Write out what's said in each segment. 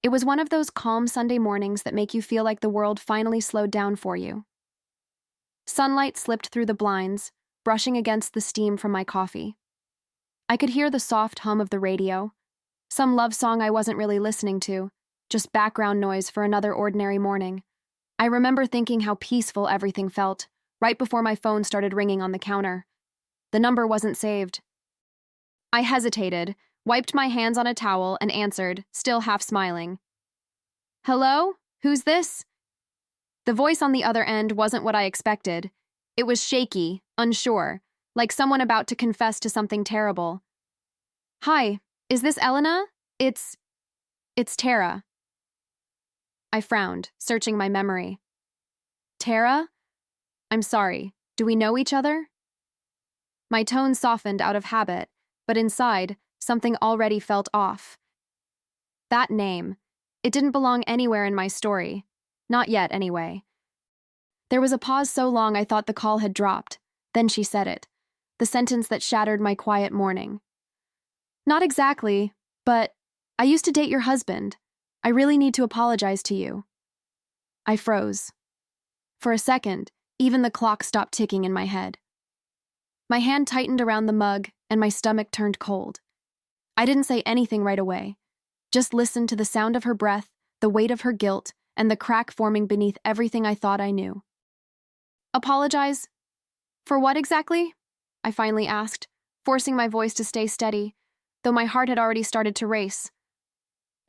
It was one of those calm Sunday mornings that make you feel like the world finally slowed down for you. Sunlight slipped through the blinds, brushing against the steam from my coffee. I could hear the soft hum of the radio, some love song I wasn't really listening to, just background noise for another ordinary morning. I remember thinking how peaceful everything felt, right before my phone started ringing on the counter. The number wasn't saved. I hesitated, wiped my hands on a towel, and answered, still half smiling. "Hello? Who's this?" The voice on the other end wasn't what I expected. It was shaky, unsure, like someone about to confess to something terrible. "Hi, is this Elena? It's Tara." I frowned, searching my memory. "Tara? I'm sorry. Do we know each other?" My tone softened out of habit, but inside, something already felt off. That name, it didn't belong anywhere in my story. Not yet, anyway. There was a pause so long I thought the call had dropped. Then she said it, the sentence that shattered my quiet morning. "Not exactly, but I used to date your husband. I really need to apologize to you." I froze. For a second, even the clock stopped ticking in my head. My hand tightened around the mug, and my stomach turned cold. I didn't say anything right away, just listened to the sound of her breath, the weight of her guilt, and the crack forming beneath everything I thought I knew. "Apologize? For what exactly?" I finally asked, forcing my voice to stay steady, though my heart had already started to race.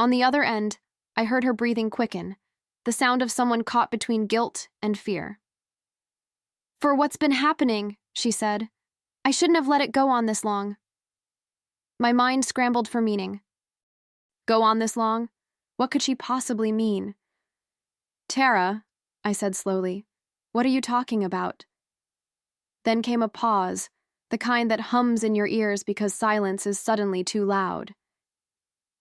On the other end, I heard her breathing quicken, the sound of someone caught between guilt and fear. "For what's been happening," she said. "I shouldn't have let it go on this long." My mind scrambled for meaning. Go on this long? What could she possibly mean? "Tara," I said slowly, "what are you talking about?" Then came a pause, the kind that hums in your ears because silence is suddenly too loud.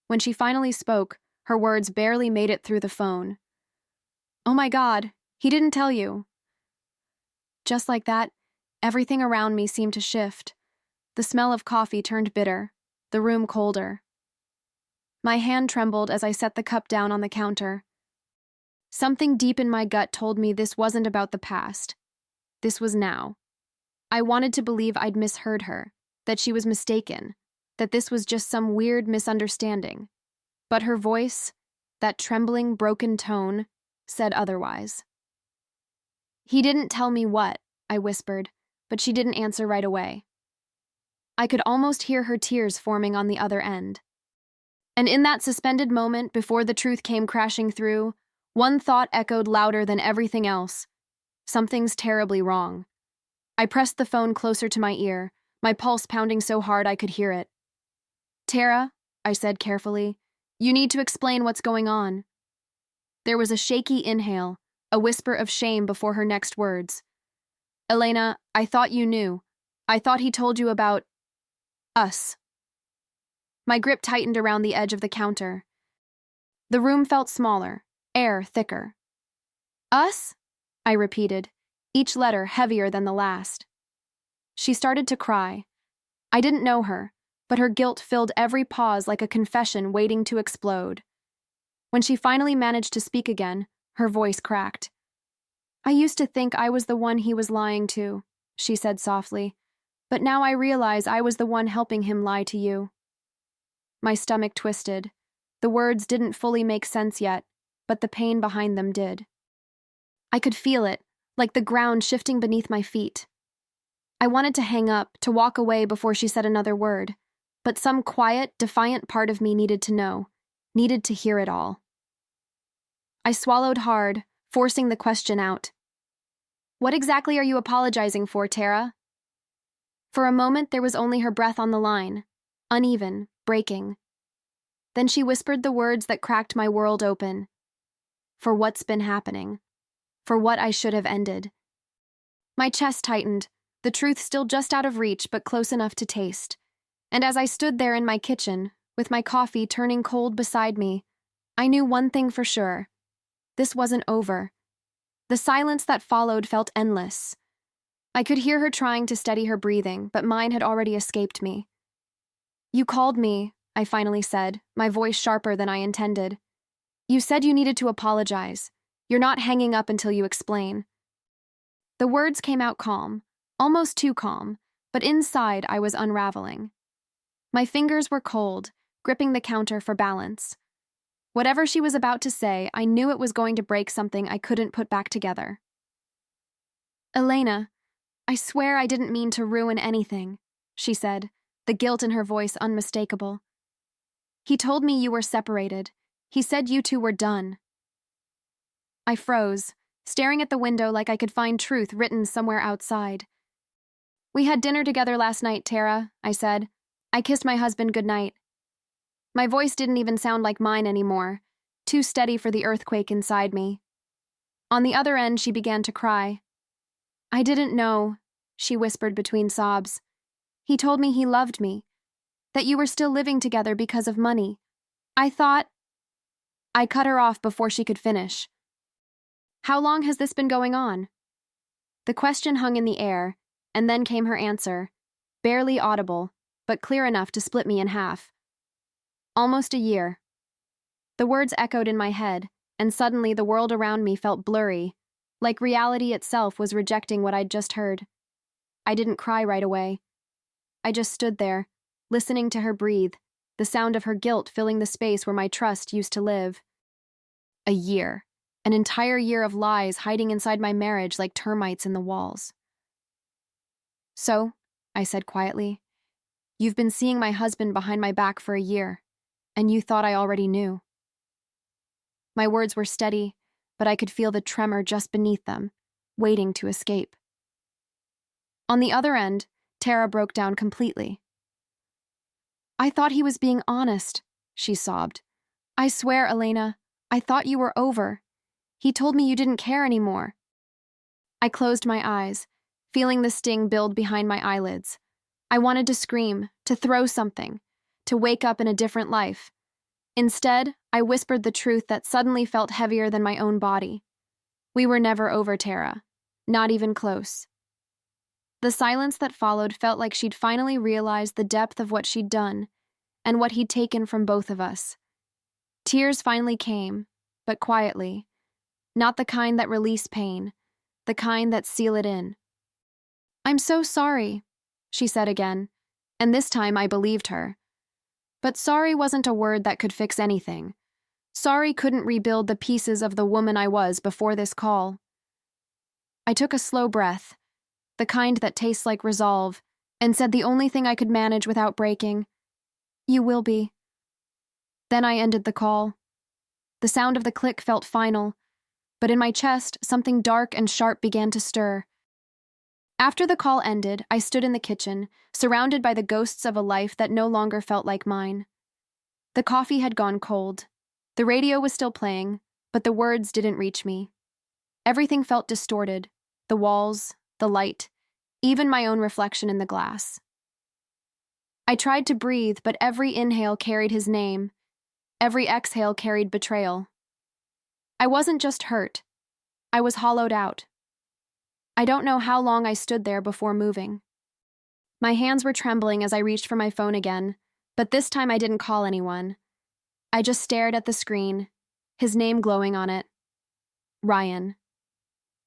When she finally spoke, her words barely made it through the phone. "Oh my God, he didn't tell you." Just like that, everything around me seemed to shift. The smell of coffee turned bitter, the room colder. My hand trembled as I set the cup down on the counter. Something deep in my gut told me this wasn't about the past. This was now. I wanted to believe I'd misheard her, that she was mistaken, that this was just some weird misunderstanding. But her voice, that trembling, broken tone, said otherwise. "He didn't tell me what," I whispered, but she didn't answer right away. I could almost hear her tears forming on the other end. And in that suspended moment before the truth came crashing through, one thought echoed louder than everything else. Something's terribly wrong. I pressed the phone closer to my ear, my pulse pounding so hard I could hear it. "Tara," I said carefully, "you need to explain what's going on." There was a shaky inhale, a whisper of shame before her next words. "Elena, I thought you knew. I thought he told you about us." My grip tightened around the edge of the counter. The room felt smaller, air thicker. "Us?" I repeated, each letter heavier than the last. She started to cry. I didn't know her, but her guilt filled every pause like a confession waiting to explode. When she finally managed to speak again, her voice cracked. "I used to think I was the one he was lying to," she said softly, "but now I realize I was the one helping him lie to you." My stomach twisted. The words didn't fully make sense yet, but the pain behind them did. I could feel it, like the ground shifting beneath my feet. I wanted to hang up, to walk away before she said another word, but some quiet, defiant part of me needed to know, needed to hear it all. I swallowed hard, forcing the question out. "What exactly are you apologizing for, Tara?" For a moment there was only her breath on the line, uneven, breaking. Then she whispered the words that cracked my world open. "For what's been happening. For what I should have ended." My chest tightened, the truth still just out of reach but close enough to taste. And as I stood there in my kitchen, with my coffee turning cold beside me, I knew one thing for sure. This wasn't over. The silence that followed felt endless. I could hear her trying to steady her breathing, but mine had already escaped me. "You called me," I finally said, my voice sharper than I intended. You said you needed to apologize. You're not hanging up until you explain. The words came out calm, almost too calm, but inside I was unraveling. My fingers were cold, gripping the counter for balance. Whatever she was about to say, I knew it was going to break something I couldn't put back together. Elena, I swear I didn't mean to ruin anything, she said, the guilt in her voice unmistakable. He told me you were separated. He said you two were done. I froze, staring at the window like I could find truth written somewhere outside. We had dinner together last night, Tara, I said. I kissed my husband goodnight. My voice didn't even sound like mine anymore, too steady for the earthquake inside me. On the other end, she began to cry. I didn't know, she whispered between sobs. He told me he loved me, that you were still living together because of money. I thought... I cut her off before she could finish. How long has this been going on? The question hung in the air, and then came her answer, barely audible, but clear enough to split me in half. Almost a year. The words echoed in my head, and suddenly the world around me felt blurry, like reality itself was rejecting what I'd just heard. I didn't cry right away. I just stood there, listening to her breathe, the sound of her guilt filling the space where my trust used to live. A year. An entire year of lies hiding inside my marriage like termites in the walls. So, I said quietly, you've been seeing my husband behind my back for a year, and you thought I already knew. My words were steady, but I could feel the tremor just beneath them, waiting to escape. On the other end, Tara broke down completely. I thought he was being honest, she sobbed. I swear, Elena, I thought you were over. He told me you didn't care anymore. I closed my eyes, feeling the sting build behind my eyelids. I wanted to scream, to throw something, to wake up in a different life. Instead, I whispered the truth that suddenly felt heavier than my own body. We were never over, Tara. Not even close. The silence that followed felt like she'd finally realized the depth of what she'd done, and what he'd taken from both of us. Tears finally came, but quietly. Not the kind that release pain, the kind that seal it in. I'm so sorry, she said again, and this time I believed her. But sorry wasn't a word that could fix anything. Sorry couldn't rebuild the pieces of the woman I was before this call. I took a slow breath, the kind that tastes like resolve, and said the only thing I could manage without breaking, you will be. Then I ended the call. The sound of the click felt final, but in my chest, something dark and sharp began to stir. After the call ended, I stood in the kitchen, surrounded by the ghosts of a life that no longer felt like mine. The coffee had gone cold. The radio was still playing, but the words didn't reach me. Everything felt distorted, the walls, the light, even my own reflection in the glass. I tried to breathe, but every inhale carried his name. Every exhale carried betrayal. I wasn't just hurt. I was hollowed out. I don't know how long I stood there before moving. My hands were trembling as I reached for my phone again, but this time I didn't call anyone. I just stared at the screen, his name glowing on it. Ryan.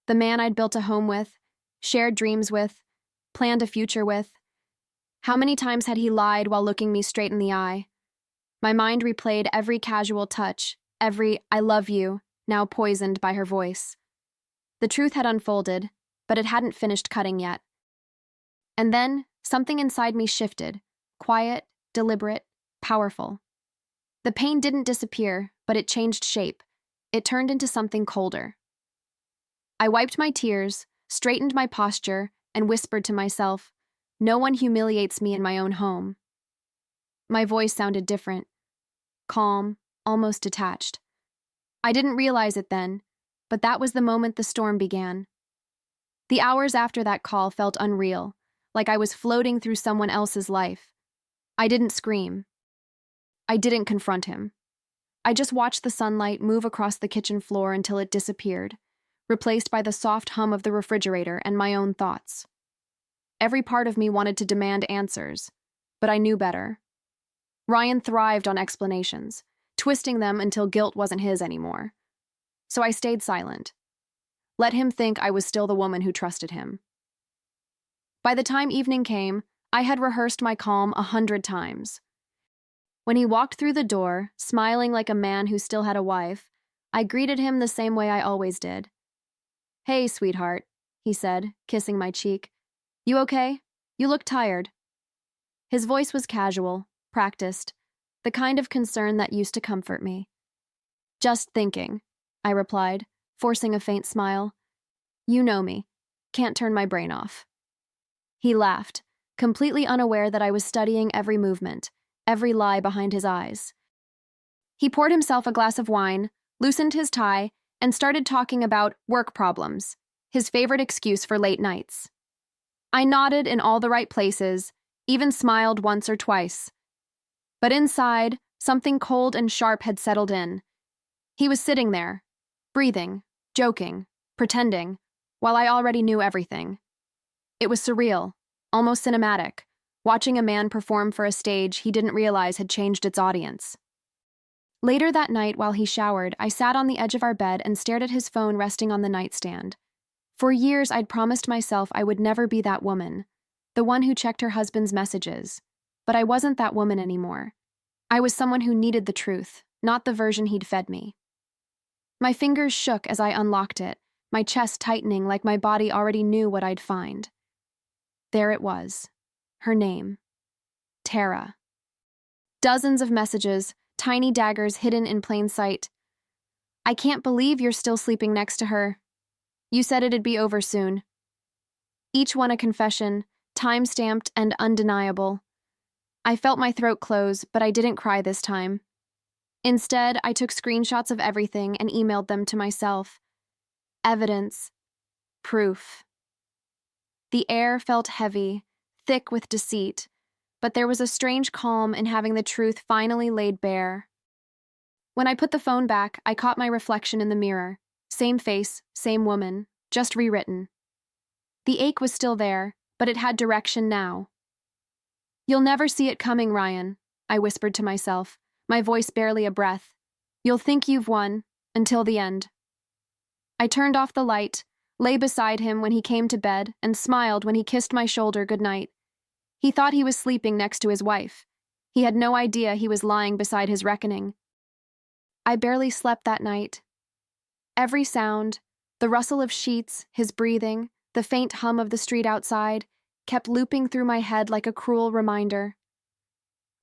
The man I'd built a home with, shared dreams with, planned a future with. How many times had he lied while looking me straight in the eye? My mind replayed every casual touch, every "I love you," now poisoned by her voice. The truth had unfolded, but it hadn't finished cutting yet. And then, something inside me shifted, quiet, deliberate, powerful. The pain didn't disappear, but it changed shape. It turned into something colder. I wiped my tears, straightened my posture, and whispered to myself, no one humiliates me in my own home. My voice sounded different, calm, almost detached. I didn't realize it then, but that was the moment the storm began. The hours after that call felt unreal, like I was floating through someone else's life. I didn't scream. I didn't confront him. I just watched the sunlight move across the kitchen floor until it disappeared, replaced by the soft hum of the refrigerator and my own thoughts. Every part of me wanted to demand answers, but I knew better. Ryan thrived on explanations, twisting them until guilt wasn't his anymore. So I stayed silent. Let him think I was still the woman who trusted him. By the time evening came, I had rehearsed my calm 100 times. When he walked through the door, smiling like a man who still had a wife, I greeted him the same way I always did. "Hey, sweetheart," he said, kissing my cheek. "You okay? You look tired." His voice was casual, practiced, the kind of concern that used to comfort me. "Just thinking," I replied, forcing a faint smile. "You know me. Can't turn my brain off." He laughed, completely unaware that I was studying every movement, every lie behind his eyes. He poured himself a glass of wine, loosened his tie, and started talking about work problems, his favorite excuse for late nights. I nodded in all the right places, even smiled once or twice. But inside, something cold and sharp had settled in. He was sitting there, breathing, joking, pretending, while I already knew everything. It was surreal, almost cinematic, watching a man perform for a stage he didn't realize had changed its audience. Later that night, while he showered, I sat on the edge of our bed and stared at his phone resting on the nightstand. For years, I'd promised myself I would never be that woman, the one who checked her husband's messages. But I wasn't that woman anymore. I was someone who needed the truth, not the version he'd fed me. My fingers shook as I unlocked it, my chest tightening like my body already knew what I'd find. There it was. Her name. Tara. Dozens of messages, tiny daggers hidden in plain sight. "I can't believe you're still sleeping next to her. You said it'd be over soon." Each one a confession, time-stamped and undeniable. I felt my throat close, but I didn't cry this time. Instead, I took screenshots of everything and emailed them to myself. Evidence. Proof. The air felt heavy, thick with deceit, but there was a strange calm in having the truth finally laid bare. When I put the phone back, I caught my reflection in the mirror. Same face, same woman, just rewritten. The ache was still there, but it had direction now. "You'll never see it coming, Ryan," I whispered to myself, my voice barely a breath. "You'll think you've won, until the end." I turned off the light, lay beside him when he came to bed, and smiled when he kissed my shoulder goodnight. He thought he was sleeping next to his wife. He had no idea he was lying beside his reckoning. I barely slept that night. Every sound, the rustle of sheets, his breathing, the faint hum of the street outside, kept looping through my head like a cruel reminder.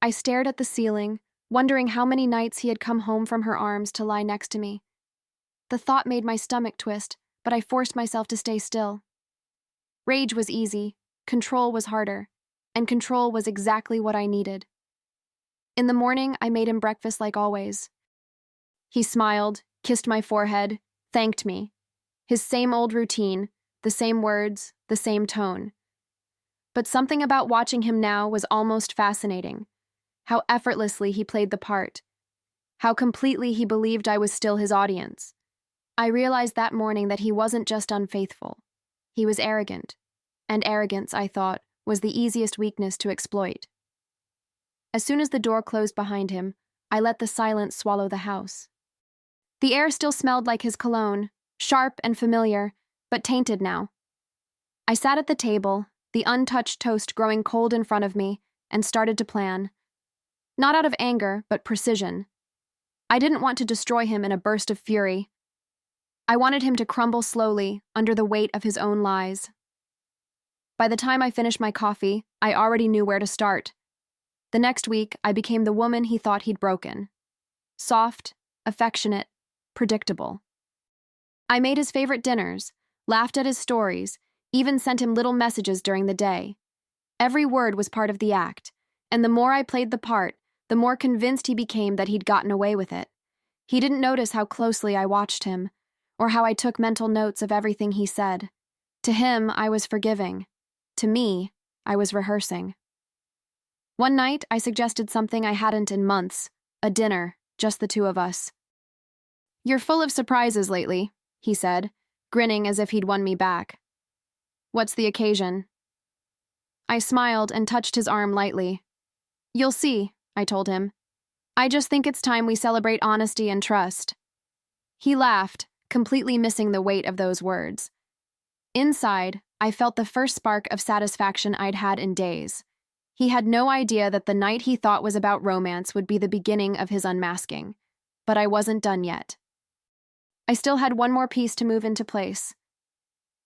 I stared at the ceiling, wondering how many nights he had come home from her arms to lie next to me. The thought made my stomach twist, but I forced myself to stay still. Rage was easy, control was harder, and control was exactly what I needed. In the morning, I made him breakfast like always. He smiled, kissed my forehead, thanked me. His same old routine, the same words, the same tone. But something about watching him now was almost fascinating. How effortlessly he played the part. How completely he believed I was still his audience. I realized that morning that he wasn't just unfaithful. He was arrogant. And arrogance, I thought, was the easiest weakness to exploit. As soon as the door closed behind him, I let the silence swallow the house. The air still smelled like his cologne, sharp and familiar, but tainted now. I sat at the table, the untouched toast growing cold in front of me, and started to plan. Not out of anger, but precision. I didn't want to destroy him in a burst of fury. I wanted him to crumble slowly under the weight of his own lies. By the time I finished my coffee, I already knew where to start. The next week, I became the woman he thought he'd broken. Soft, affectionate, predictable. I made his favorite dinners, laughed at his stories, even sent him little messages during the day. Every word was part of the act, and the more I played the part, the more convinced he became that he'd gotten away with it. He didn't notice how closely I watched him, or how I took mental notes of everything he said. To him, I was forgiving. To me, I was rehearsing. One night, I suggested something I hadn't in months, a dinner, just the two of us. "You're full of surprises lately," he said, grinning as if he'd won me back. "What's the occasion?" I smiled and touched his arm lightly. "You'll see," I told him. I just think it's time we celebrate honesty and trust. He laughed, completely missing the weight of those words. Inside, I felt the first spark of satisfaction I'd had in days. He had no idea that the night he thought was about romance would be the beginning of his unmasking. But I wasn't done yet. I still had one more piece to move into place.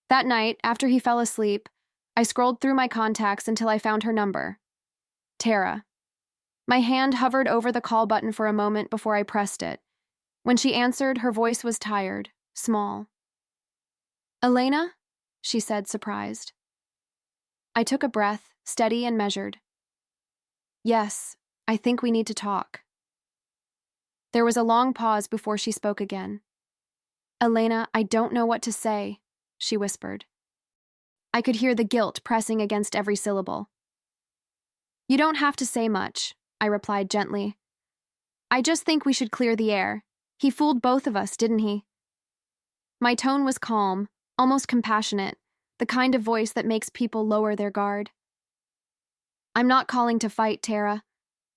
That night, after he fell asleep, I scrolled through my contacts until I found her number. Tara. My hand hovered over the call button for a moment before I pressed it. When she answered, her voice was tired, small. Elena? She said, surprised. I took a breath, steady and measured. Yes, I think we need to talk. There was a long pause before she spoke again. Elena, I don't know what to say, she whispered. I could hear the guilt pressing against every syllable. You don't have to say much, I replied gently. I just think we should clear the air. He fooled both of us, didn't he? My tone was calm, almost compassionate, the kind of voice that makes people lower their guard. I'm not calling to fight, Tara.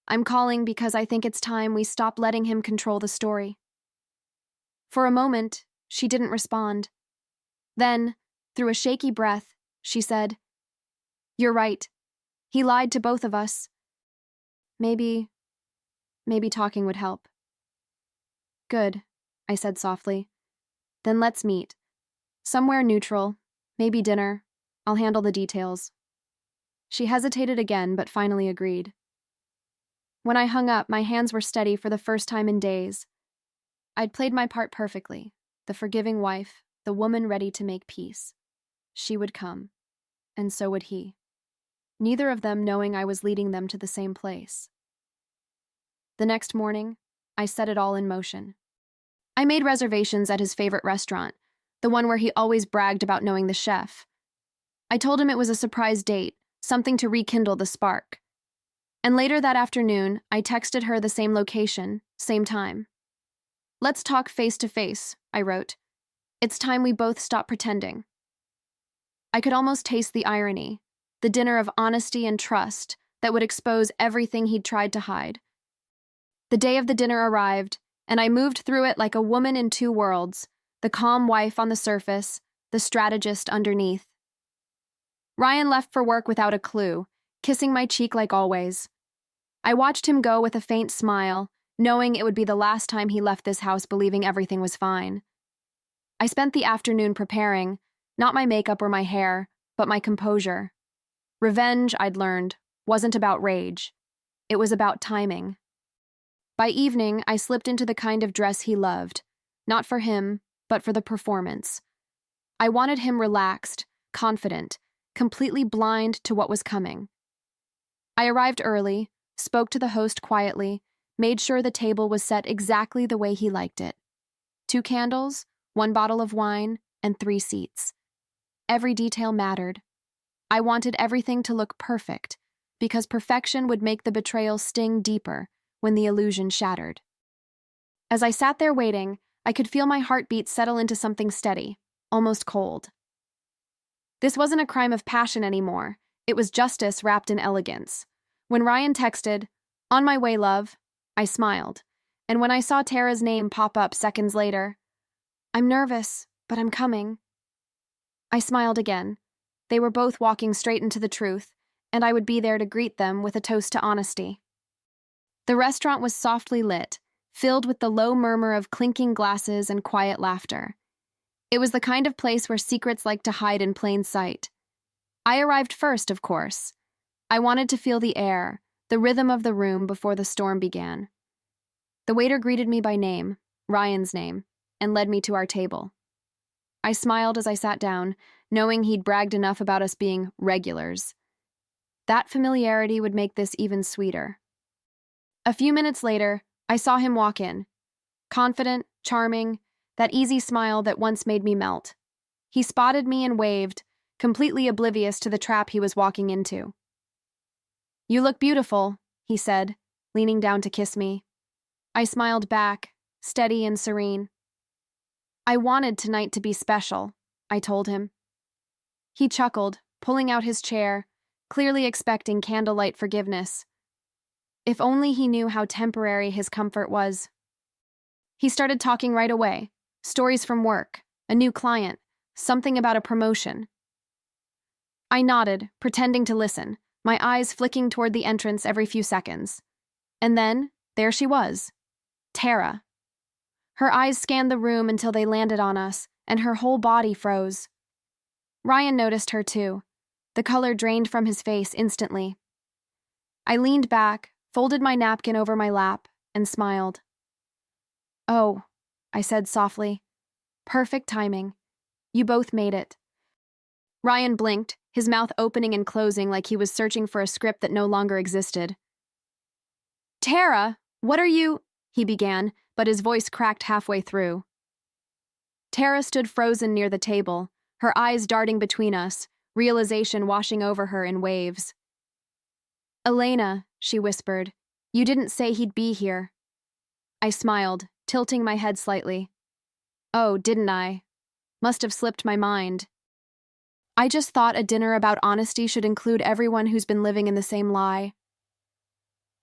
I'm calling because I think it's time we stop letting him control the story. For a moment, she didn't respond. Then, through a shaky breath, she said, You're right. He lied to both of us. Maybe talking would help. Good, I said softly. Then let's meet. Somewhere neutral, maybe dinner. I'll handle the details. She hesitated again, but finally agreed. When I hung up, my hands were steady for the first time in days. I'd played my part perfectly, the forgiving wife, the woman ready to make peace. She would come, and so would he. Neither of them knowing I was leading them to the same place. The next morning, I set it all in motion. I made reservations at his favorite restaurant, the one where he always bragged about knowing the chef. I told him it was a surprise date, something to rekindle the spark. And later that afternoon, I texted her the same location, same time. Let's talk face to face, I wrote. It's time we both stop pretending. I could almost taste the irony, the dinner of honesty and trust that would expose everything he'd tried to hide. The day of the dinner arrived, and I moved through it like a woman in two worlds, the calm wife on the surface, the strategist underneath. Ryan left for work without a clue, kissing my cheek like always. I watched him go with a faint smile, knowing it would be the last time he left this house believing everything was fine. I spent the afternoon preparing, not my makeup or my hair, but my composure. Revenge, I'd learned, wasn't about rage. It was about timing. By evening, I slipped into the kind of dress he loved, not for him, but for the performance. I wanted him relaxed, confident, completely blind to what was coming. I arrived early, spoke to the host quietly, made sure the table was set exactly the way he liked it. 2 candles, 1 bottle of wine, and 3 seats. Every detail mattered. I wanted everything to look perfect, because perfection would make the betrayal sting deeper when the illusion shattered. As I sat there waiting, I could feel my heartbeat settle into something steady, almost cold. This wasn't a crime of passion anymore. It was justice wrapped in elegance. When Ryan texted, "On my way, love," I smiled, and when I saw Tara's name pop up seconds later, "I'm nervous, but I'm coming," I smiled again. They were both walking straight into the truth, and I would be there to greet them with a toast to honesty. The restaurant was softly lit, filled with the low murmur of clinking glasses and quiet laughter. It was the kind of place where secrets like to hide in plain sight. I arrived first, of course. I wanted to feel the air, the rhythm of the room before the storm began. The waiter greeted me by name, Ryan's name, and led me to our table. I smiled as I sat down, knowing he'd bragged enough about us being regulars. That familiarity would make this even sweeter. A few minutes later, I saw him walk in. Confident, charming, that easy smile that once made me melt. He spotted me and waved, completely oblivious to the trap he was walking into. "You look beautiful," he said, leaning down to kiss me. I smiled back, steady and serene. "I wanted tonight to be special," I told him. He chuckled, pulling out his chair, clearly expecting candlelight forgiveness. If only he knew how temporary his comfort was. He started talking right away. Stories from work, a new client, something about a promotion. I nodded, pretending to listen, my eyes flicking toward the entrance every few seconds. And then, there she was. Tara. Her eyes scanned the room until they landed on us, and her whole body froze. Ryan noticed her too. The color drained from his face instantly. I leaned back, folded my napkin over my lap, and smiled. "Oh," I said softly. "Perfect timing. You both made it." Ryan blinked, his mouth opening and closing like he was searching for a script that no longer existed. "Tara, what are you—" he began, but his voice cracked halfway through. Tara stood frozen near the table, her eyes darting between us, realization washing over her in waves. "Elena," she whispered, "you didn't say he'd be here." I smiled, tilting my head slightly. "Oh, didn't I? Must have slipped my mind. I just thought a dinner about honesty should include everyone who's been living in the same lie."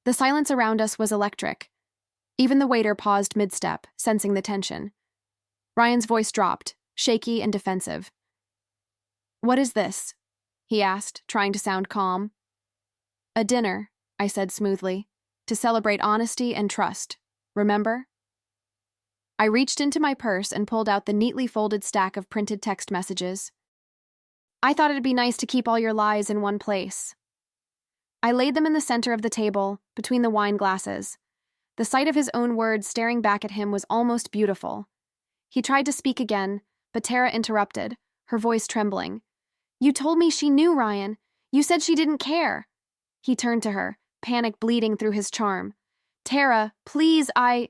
The silence around us was electric. Even the waiter paused mid-step, sensing the tension. Ryan's voice dropped, shaky and defensive. "What is this?" he asked, trying to sound calm. "A dinner," I said smoothly, "to celebrate honesty and trust. Remember?" I reached into my purse and pulled out the neatly folded stack of printed text messages. "I thought it'd be nice to keep all your lies in one place." I laid them in the center of the table, between the wine glasses. The sight of his own words staring back at him was almost beautiful. He tried to speak again, but Tara interrupted, her voice trembling. "You told me she knew, Ryan. You said she didn't care." He turned to her, panic bleeding through his charm. "Tara, please, I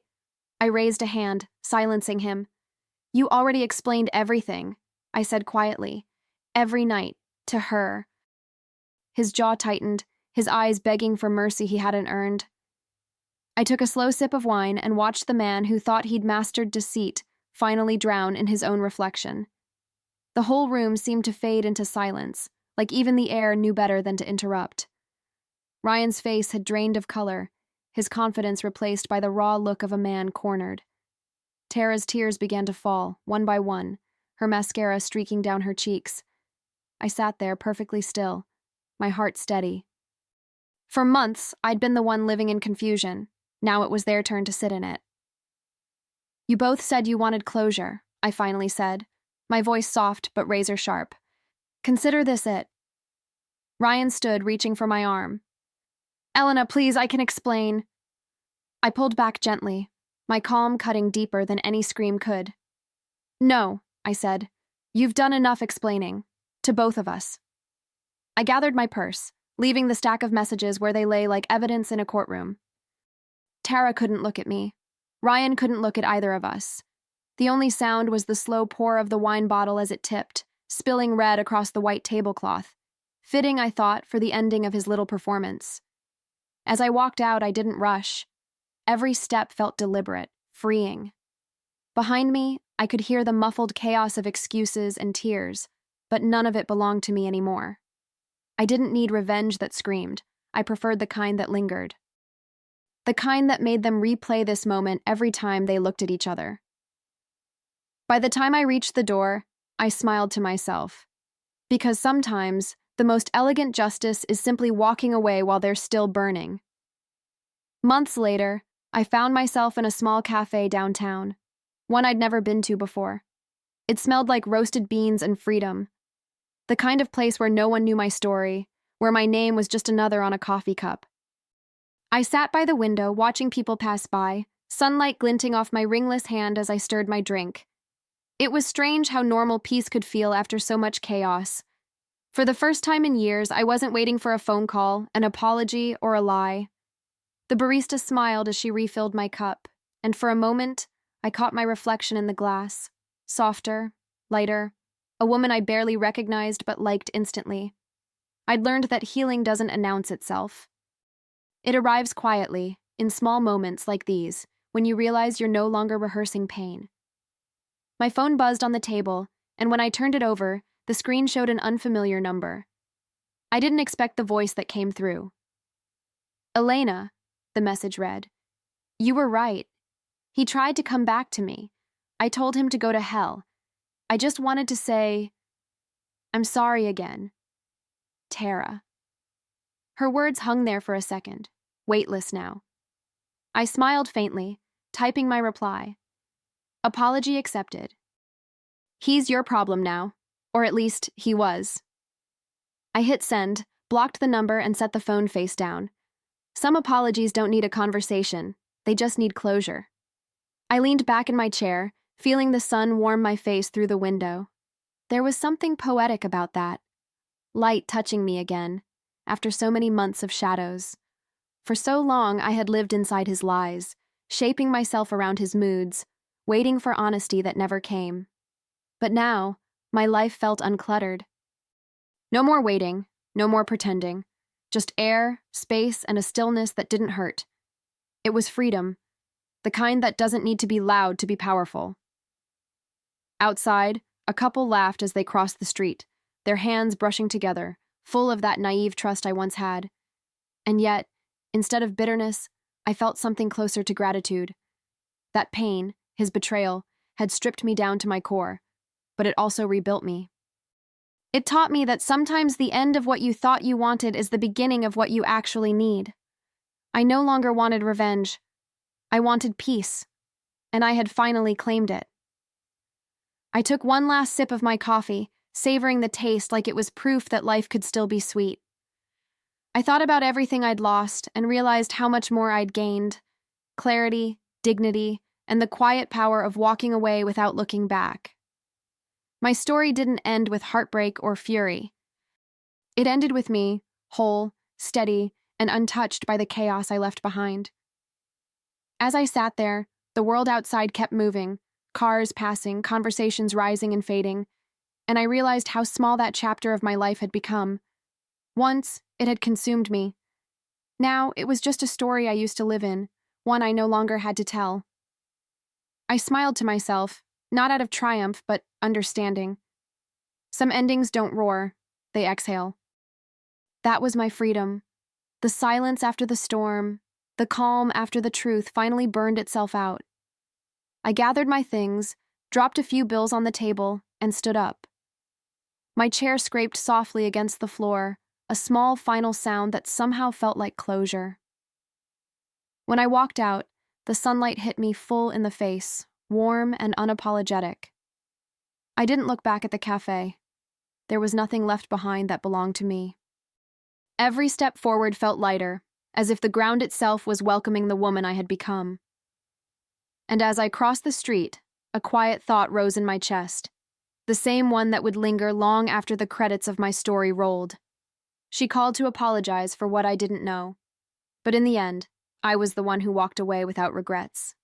raised a hand, silencing him. "You already explained everything," I said quietly. "Every night, to her." His jaw tightened, his eyes begging for mercy he hadn't earned. I took a slow sip of wine and watched the man who thought he'd mastered deceit finally drown in his own reflection. The whole room seemed to fade into silence, like even the air knew better than to interrupt. Ryan's face had drained of color, his confidence replaced by the raw look of a man cornered. Tara's tears began to fall, one by one, her mascara streaking down her cheeks. I sat there perfectly still, my heart steady. For months, I'd been the one living in confusion. Now it was their turn to sit in it. "You both said you wanted closure," I finally said, my voice soft but razor sharp. "Consider this it." Ryan stood, reaching for my arm. "Elena, please, I can explain." I pulled back gently, my calm cutting deeper than any scream could. "No," I said. "You've done enough explaining. To both of us." I gathered my purse, leaving the stack of messages where they lay like evidence in a courtroom. Tara couldn't look at me. Ryan couldn't look at either of us. The only sound was the slow pour of the wine bottle as it tipped, spilling red across the white tablecloth. Fitting, I thought, for the ending of his little performance. As I walked out, I didn't rush. Every step felt deliberate, freeing. Behind me, I could hear the muffled chaos of excuses and tears, but none of it belonged to me anymore. I didn't need revenge that screamed. I preferred the kind that lingered. The kind that made them replay this moment every time they looked at each other. By the time I reached the door, I smiled to myself. Because sometimes, the most elegant justice is simply walking away while they're still burning. Months later, I found myself in a small cafe downtown, one I'd never been to before. It smelled like roasted beans and freedom. The kind of place where no one knew my story, where my name was just another on a coffee cup. I sat by the window, watching people pass by, sunlight glinting off my ringless hand as I stirred my drink. It was strange how normal peace could feel after so much chaos. For the first time in years, I wasn't waiting for a phone call, an apology, or a lie. The barista smiled as she refilled my cup, and for a moment, I caught my reflection in the glass. Softer, lighter, a woman I barely recognized but liked instantly. I'd learned that healing doesn't announce itself. It arrives quietly, in small moments like these, when you realize you're no longer rehearsing pain. My phone buzzed on the table, and when I turned it over, the screen showed an unfamiliar number. I didn't expect the voice that came through. "Elena," the message read. You were right. He tried to come back to me. I told him to go to hell. I just wanted to say, I'm sorry again. Tara. Her words hung there for a second, weightless now. I smiled faintly, typing my reply. Apology accepted. He's your problem now, or at least he was. I hit send, blocked the number, and set the phone face down. Some apologies don't need a conversation, they just need closure. I leaned back in my chair, feeling the sun warm my face through the window. There was something poetic about that. Light touching me again, after so many months of shadows. For so long I had lived inside his lies, shaping myself around his moods, waiting for honesty that never came. But now, my life felt uncluttered. No more waiting, no more pretending. Just air, space, and a stillness that didn't hurt. It was freedom, the kind that doesn't need to be loud to be powerful. Outside, a couple laughed as they crossed the street, their hands brushing together, full of that naive trust I once had. And yet, instead of bitterness, I felt something closer to gratitude. That pain, his betrayal, had stripped me down to my core, but it also rebuilt me. It taught me that sometimes the end of what you thought you wanted is the beginning of what you actually need. I no longer wanted revenge. I wanted peace, and I had finally claimed it. I took one last sip of my coffee, savoring the taste like it was proof that life could still be sweet. I thought about everything I'd lost and realized how much more I'd gained: clarity, dignity, and the quiet power of walking away without looking back. My story didn't end with heartbreak or fury. It ended with me, whole, steady, and untouched by the chaos I left behind. As I sat there, the world outside kept moving, cars passing, conversations rising and fading, and I realized how small that chapter of my life had become. Once, it had consumed me. Now, it was just a story I used to live in, one I no longer had to tell. I smiled to myself, not out of triumph, but understanding. Some endings don't roar, they exhale. That was my freedom. The silence after the storm, the calm after the truth finally burned itself out. I gathered my things, dropped a few bills on the table, and stood up. My chair scraped softly against the floor, a small final sound that somehow felt like closure. When I walked out, the sunlight hit me full in the face, warm and unapologetic. I didn't look back at the cafe. There was nothing left behind that belonged to me. Every step forward felt lighter, as if the ground itself was welcoming the woman I had become. And as I crossed the street, a quiet thought rose in my chest, the same one that would linger long after the credits of my story rolled. She called to apologize for what I didn't know, but in the end, I was the one who walked away without regrets.